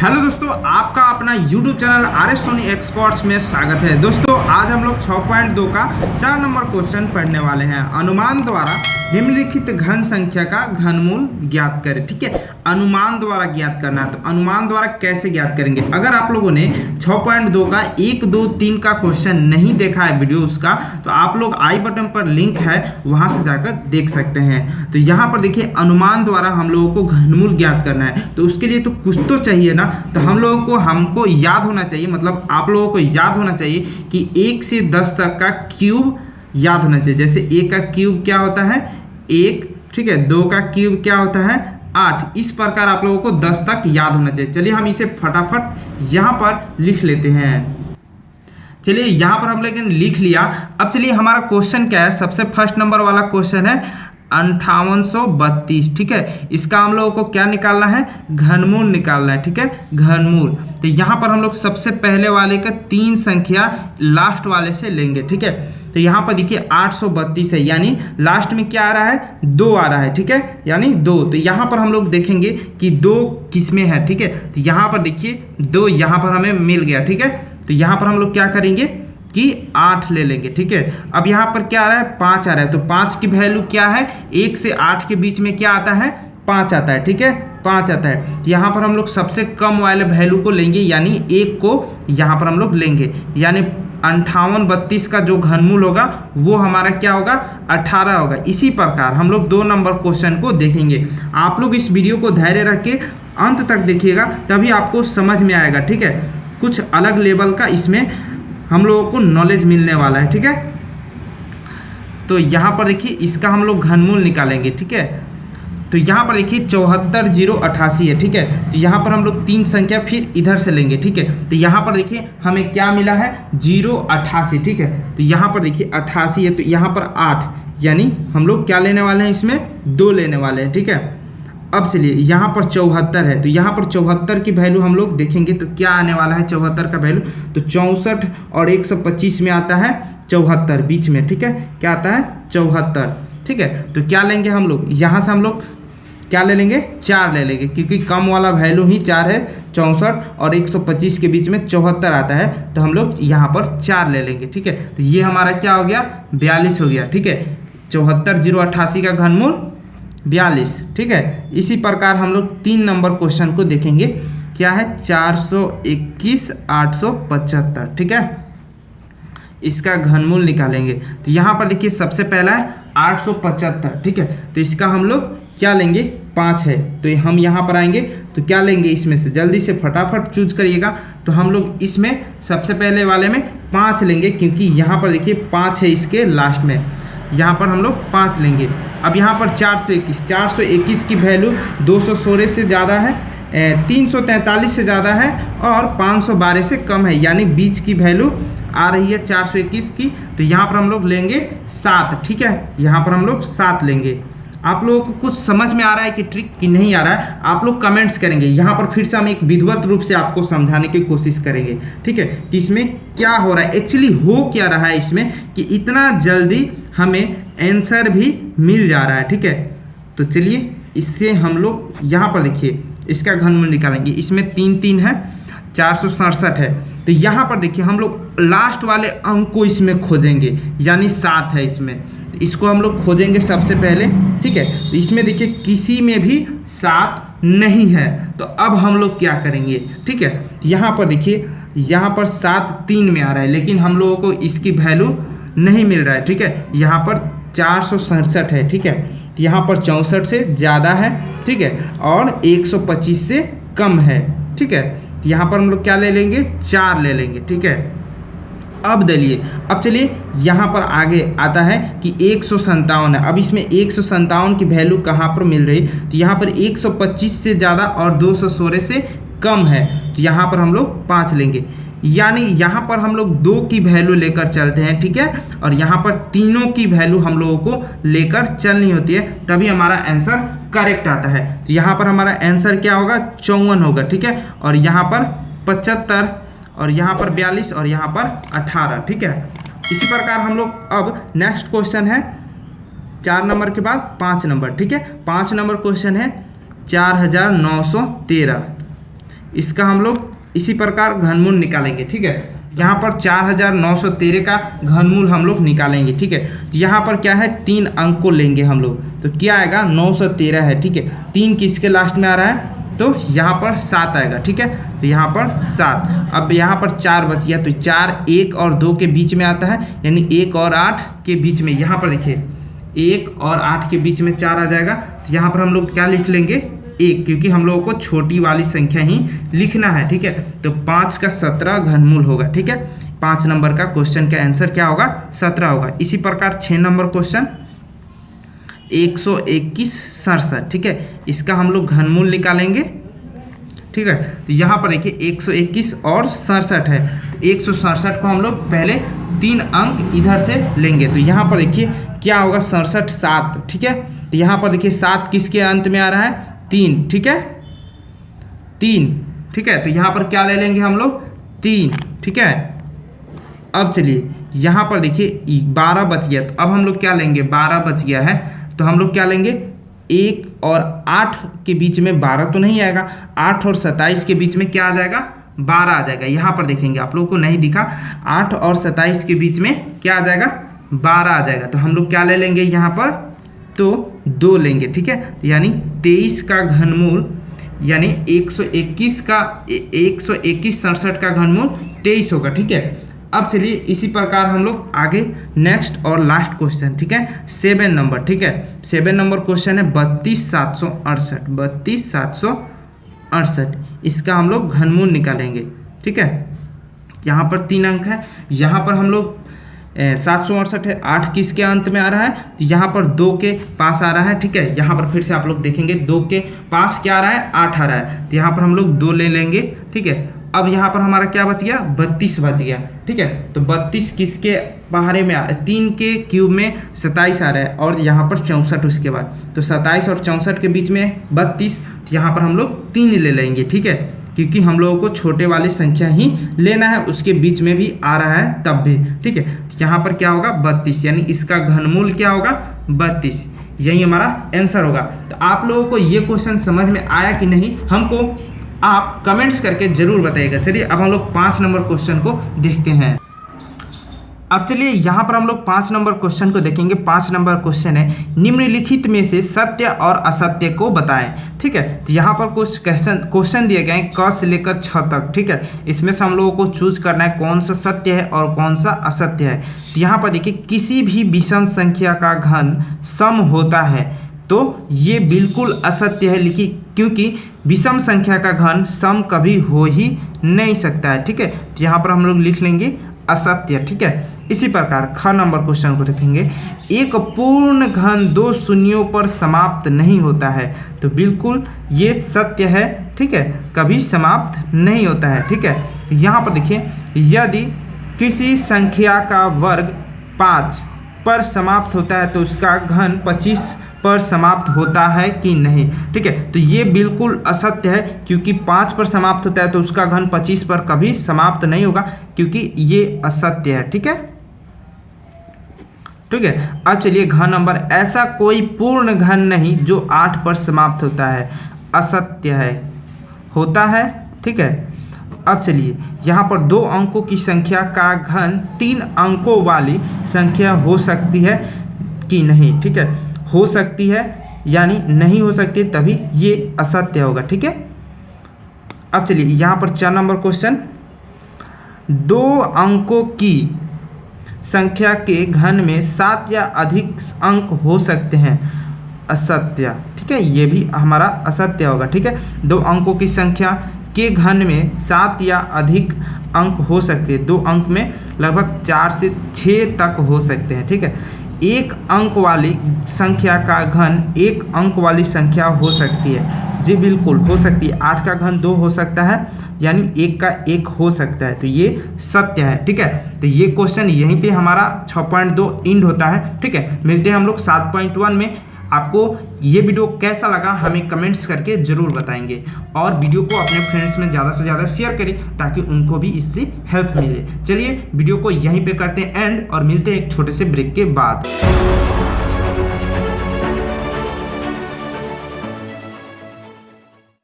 Hello दोस्तों, आपका अपना YouTube channel RS Soni experts में स्वागत है। दोस्तों आज हम लोग 6.2 का 4 नंबर क्वेश्चन पढ़ने वाले हैं। अनुमान द्वारा निम्नलिखित घन संख्या का घनमूल ज्ञात करें। ठीक है, अनुमान द्वारा ज्ञात करना है। तो अनुमान द्वारा कैसे ज्ञात करेंगे? अगर आप लोगों ने 6.2 का 1, 2, 3 का क्वेश्चन नहीं देखा है वीडियो उसका, तो आप लोग आई बटन पर लिंक है, वहां से जाकर देख सकते हैं। तो यहाँ पर देखिए, अनुमान द्वारा हम लोगों को घनमूल ज्ञात करना है। तो उसके लिए तो कुछ तो चाहिए ना, तो हमको याद होना चाहिए, मतलब आप लोगों को याद होना चाहिए कि 1 से 10 तक का क्यूब याद होना चाहिए। जैसे 1 का क्यूब क्या होता है 1, ठीक है, 2 का क्यूब क्या होता है 8। इस प्रकार आप लोगों को 10 तक याद होना चाहिए। चलिए हम इसे फटाफट यहाँ पर लिख लेते हैं। चलिए यहाँ पर हम लोगों ने लिख लिया। अब चलिए हमारा क्वेश्चन क्या है, सबसे फर्स्ट नंबर वाला क्वेश्चन है 5832। ठीक है, इसका हम लोगों को क्या निकालना है, घनमूल निकालना है। ठीक है, घनमूल। तो यहाँ पर हम लोग सबसे पहले वाले का 3 संख्या लास्ट वाले से लेंगे। ठीक है, तो यहाँ पर देखिए 832 है, यानी लास्ट में क्या आ रहा है 2 आ रहा है। ठीक है, यानी 2। तो यहाँ पर हम लोग देखेंगे कि 2 किस में है। ठीक है, तो यहाँ पर देखिए 2 यहाँ पर हमें मिल गया। ठीक है, तो यहाँ पर हम लोग क्या करेंगे कि 8 ले लेंगे। ठीक है, अब यहाँ पर क्या आ रहा है 5 आ रहा है। तो 5 की वैल्यू क्या है, 1 से 8 के बीच में क्या आता है 5 आता है। ठीक है, 5 आता है। तो यहाँ पर हम लोग सबसे कम वाले वैल्यू को लेंगे, यानी 1 को यहाँ पर हम लोग लेंगे, यानी 5832 का जो घनमूल होगा वो हमारा क्या होगा 18 होगा। इसी प्रकार हम लोग 2 नंबर क्वेश्चन को देखेंगे। आप लोग इस वीडियो को धैर्य रख के अंत तक देखिएगा, तभी आपको समझ में आएगा। ठीक है, कुछ अलग लेवल का इसमें हम लोगों को नॉलेज मिलने वाला है। ठीक है, तो यहाँ पर देखिए इसका हम लोग घनमूल निकालेंगे। ठीक है, तो यहाँ पर देखिए 74088 है। ठीक है, तो यहाँ पर हम लोग 3 संख्या फिर इधर से लेंगे। ठीक है, तो यहाँ पर देखिए हमें क्या मिला है 088। ठीक है, तो यहाँ पर देखिए 88 है, तो यहाँ पर 8, यानी हम लोग क्या लेने वाले हैं, इसमें 2 लेने वाले हैं। ठीक है, अब चलिए यहाँ पर 74 है, तो यहाँ पर 74 की वैल्यू हम लोग देखेंगे तो क्या आने वाला है 74 का वैल्यू। तो 64 और 125 में आता है 74 बीच में। ठीक है, क्या आता है 74। ठीक है, तो क्या लेंगे हम लोग, यहाँ से हम लोग क्या ले लेंगे 4 ले लेंगे, क्योंकि कम वाला वैल्यू ही 4 है। 64 और 125 के बीच में 74 आता है, तो हम लोग यहाँ पर 4 ले लेंगे। ठीक है, तो ये हमारा क्या हो गया 42 हो गया। ठीक है, 74088 का घनमूल 42। ठीक है, इसी प्रकार हम लोग 3 नंबर क्वेश्चन को देखेंगे। क्या है 421 875। ठीक है, इसका घनमूल निकालेंगे। तो यहाँ पर देखिए सबसे पहला है 875। ठीक है, तो इसका हम लोग क्या लेंगे 5 है, तो हम यहाँ पर आएंगे तो क्या लेंगे, इसमें से जल्दी से फटाफट चूज करिएगा। तो हम लोग इसमें सबसे पहले वाले में 5 लेंगे, क्योंकि यहाँ पर देखिए 5 है इसके लास्ट में, यहाँ पर हम लोग 5 लेंगे। अब यहाँ पर 421 की वैल्यू 216 से ज़्यादा है, 343 से ज़्यादा है और 512 से कम है, यानी बीच की वैल्यू आ रही है 421 की। तो यहाँ पर हम लोग लेंगे 7। ठीक है, यहाँ पर हम लोग 7 लेंगे। आप लोगों को कुछ समझ में आ रहा है कि ट्रिक कि नहीं आ रहा है, आप लोग कमेंट्स करेंगे। यहाँ पर फिर से हम एक विधिवत रूप से आपको समझाने की कोशिश करेंगे। ठीक है, कि इसमें क्या हो रहा है, एक्चुअली हो क्या रहा है इसमें, कि इतना जल्दी हमें आंसर भी मिल जा रहा है। ठीक है, तो चलिए इससे हम लोग यहाँ पर देखिए इसका घनमूल निकालेंगे। इसमें 3 3 है, 467 है। तो यहाँ पर देखिए हम लोग लास्ट वाले अंक को इसमें खोजेंगे, यानी 7 है इसमें, तो इसको हम लोग खोजेंगे सबसे पहले। ठीक है, तो इसमें देखिए किसी में भी 7 नहीं है, तो अब हम लोग क्या करेंगे। ठीक है, यहाँ पर देखिए यहाँ पर 7 3 में आ रहा है, लेकिन हम लोगों को इसकी वैल्यू नहीं मिल रहा है। ठीक है, यहाँ पर 467 है। ठीक है, तो यहाँ पर 64 से ज़्यादा है। ठीक है, और 125 से कम है। ठीक है, तो यहाँ पर हम लोग क्या ले लेंगे 4 ले लेंगे। ठीक है, अब दलिए, अब चलिए यहाँ पर आगे आता है कि 157 है। अब इसमें 157 की वैल्यू कहाँ पर मिल रही, तो यहाँ पर 125 से ज़्यादा और 216 से कम है, तो यहाँ पर हम लोग 5 लेंगे, यानी यहाँ पर हम लोग 2 की वैल्यू लेकर चलते हैं। ठीक है, और यहाँ पर तीनों की वैल्यू हम लोगों को लेकर चलनी होती है, तभी हमारा आंसर करेक्ट आता है। तो यहाँ पर हमारा आंसर क्या होगा 54 होगा। ठीक है, और यहाँ पर 75 और यहाँ पर 42 और यहाँ पर 18। ठीक है, इसी प्रकार हम लोग अब नेक्स्ट क्वेश्चन है 4 नंबर के बाद 5 नंबर। ठीक है, 5 नंबर क्वेश्चन है 4913। इसका हम लोग इसी प्रकार घनमूल निकालेंगे। ठीक है, यहाँ पर 4913 का घनमूल हम लोग निकालेंगे। ठीक है, यहाँ पर क्या है 3 अंक को लेंगे हम लोग, तो क्या आएगा 913 है। ठीक है, 3 किसके लास्ट में आ रहा है, तो यहाँ पर 7 आएगा। ठीक है, तो यहाँ पर 7। अब यहाँ पर 4 बच गया, तो 4 1 और 2 के बीच में आता है, यानी 1 और 8 के बीच में। यहाँ पर देखिए 1 और 8 के बीच में 4 आ जाएगा, तो यहाँ पर हम लोग क्या लिख लेंगे 1, क्योंकि हम लोगों को छोटी वाली संख्या ही लिखना है। ठीक है, तो 5 का 17 घनमूल होगा। ठीक है, 5 नंबर का क्वेश्चन का आंसर क्या होगा, 17 होगा। इसी प्रकार 6 नंबर क्वेश्चन 12167। ठीक है, इसका हम लोग घनमूल निकालेंगे। ठीक है, तो यहाँ पर देखिए 121 और 67 है, तो 167 को हम लोग पहले 3 अंक इधर से लेंगे, तो यहाँ पर देखिए क्या होगा 67 7। ठीक है, तो यहाँ पर देखिए 7 किसके अंत में आ रहा है, 3। ठीक है, 3। ठीक है, तो यहाँ पर क्या ले लेंगे हम लोग 3। ठीक है, अब चलिए यहाँ पर देखिए 12 बच गया, तो अब हम लोग क्या लेंगे, 12 बच गया है, तो हम लोग क्या लेंगे 1 और 8 के बीच में 12 तो नहीं आएगा, 8 और 27 के बीच में क्या आ जाएगा, 12 आ जाएगा। यहाँ पर देखेंगे, आप लोगों को नहीं दिखा, 8 और 27 के बीच में क्या आ जाएगा, 12 आ जाएगा। तो हम लोग क्या ले लेंगे यहाँ पर, तो 2 लेंगे। ठीक है, यानी 23 का घनमूल, यानी 121 का 12167 का घनमूल 23 होगा। ठीक है, अब चलिए इसी प्रकार हम लोग आगे नेक्स्ट और लास्ट क्वेश्चन। ठीक है, 7 नंबर। ठीक है, 7 नंबर क्वेश्चन है 32768। 32768 इसका हम लोग घनमूल निकालेंगे। ठीक है, यहाँ पर 3 अंक है, यहाँ पर हम लोग 768 है, 8 किसके अंत में आ रहा है, तो यहाँ पर 2 के पास आ रहा है। ठीक है, यहाँ पर फिर से आप लोग देखेंगे 2 के पास क्या आ रहा है, 8 आ रहा है, तो यहाँ पर हम लोग 2 ले लेंगे। ठीक है, अब यहाँ पर हमारा क्या बच गया, 32 बच गया। ठीक है, तो 32 किसके बाहर में आ रहा है, 3 के क्यूब में 27 आ रहा है, और यहाँ पर 64 उसके बाद, तो 27 और 64 के बीच में 32, तो यहाँ पर हम लोग 3 ले लेंगे। ठीक है, क्योंकि हम लोगों को छोटे वाली संख्या ही लेना है, उसके बीच में भी आ रहा है तब भी। ठीक है, तो यहाँ पर क्या होगा 32, यानी इसका घनमूल क्या होगा 32, यही हमारा आंसर होगा। तो आप लोगों को ये क्वेश्चन समझ में आया कि नहीं, हमको आप कमेंट्स करके जरूर बताइएगा। चलिए अब हम लोग 5 नंबर क्वेश्चन को देखते हैं। अब चलिए यहाँ पर हम लोग 5 नंबर क्वेश्चन को देखेंगे। 5 नंबर क्वेश्चन है, निम्नलिखित में से सत्य और असत्य को बताएं। ठीक है, तो यहाँ पर कुछ क्वेश्चन दिए गए हैं क से लेकर 6 तक। ठीक है, इसमें से हम लोगों को चूज करना है कौन सा सत्य है और कौन सा असत्य है। तो यहाँ पर देखिए, किसी भी विषम संख्या का घन सम होता है, तो ये बिल्कुल असत्य है, लिखी, क्योंकि विषम संख्या का घन सम कभी हो ही नहीं सकता है। ठीक है, तो यहाँ पर हम लोग लिख लेंगे असत्य। ठीक है, इसी प्रकार ख नंबर क्वेश्चन को देखेंगे, एक पूर्ण घन 2 शून्यों पर समाप्त नहीं होता है, तो बिल्कुल ये सत्य है। ठीक है, कभी समाप्त नहीं होता है। ठीक है, यहाँ पर देखिए, यदि किसी संख्या का वर्ग 5 पर समाप्त होता है तो उसका घन 25 पर समाप्त होता है कि नहीं। ठीक है, तो ये बिल्कुल असत्य है, क्योंकि 5 पर समाप्त होता है तो उसका घन 25 पर कभी समाप्त नहीं होगा, क्योंकि ये असत्य है। ठीक है, ठीक है, अब चलिए घन नंबर, ऐसा कोई पूर्ण घन नहीं जो 8 पर समाप्त होता है, असत्य है, होता है। ठीक है, अब चलिए यहाँ पर 2 अंकों की संख्या का घन 3 अंकों वाली संख्या हो सकती है कि नहीं। ठीक है, हो सकती है, यानी नहीं हो सकती, तभी ये असत्य होगा। ठीक है, अब चलिए यहाँ पर 4 नंबर क्वेश्चन, 2 अंकों की संख्या के घन में 7 या अधिक अंक हो सकते हैं, असत्य। ठीक है, ये भी हमारा असत्य होगा। ठीक है, 2 अंकों की संख्या के घन में 7 या अधिक अंक हो सकते हैं, 2 अंक में लगभग 4 से 6 तक हो सकते हैं। ठीक है, 1 अंक वाली संख्या का घन 1 अंक वाली संख्या हो सकती है, जी बिल्कुल हो सकती है। 8 का घन 2 हो सकता है, यानी 1 का 1 हो सकता है, तो ये सत्य है। ठीक है, तो ये क्वेश्चन यहीं पे हमारा 6.2 इंड होता है। ठीक है, मिलते हैं हम लोग 7.1 में। आपको ये वीडियो कैसा लगा हमें कमेंट्स करके ज़रूर बताएंगे, और वीडियो को अपने फ्रेंड्स में ज़्यादा से ज़्यादा शेयर करें ताकि उनको भी इससे हेल्प मिले। चलिए वीडियो को यहीं पे करते हैं एंड, और मिलते हैं एक छोटे से ब्रेक के बाद।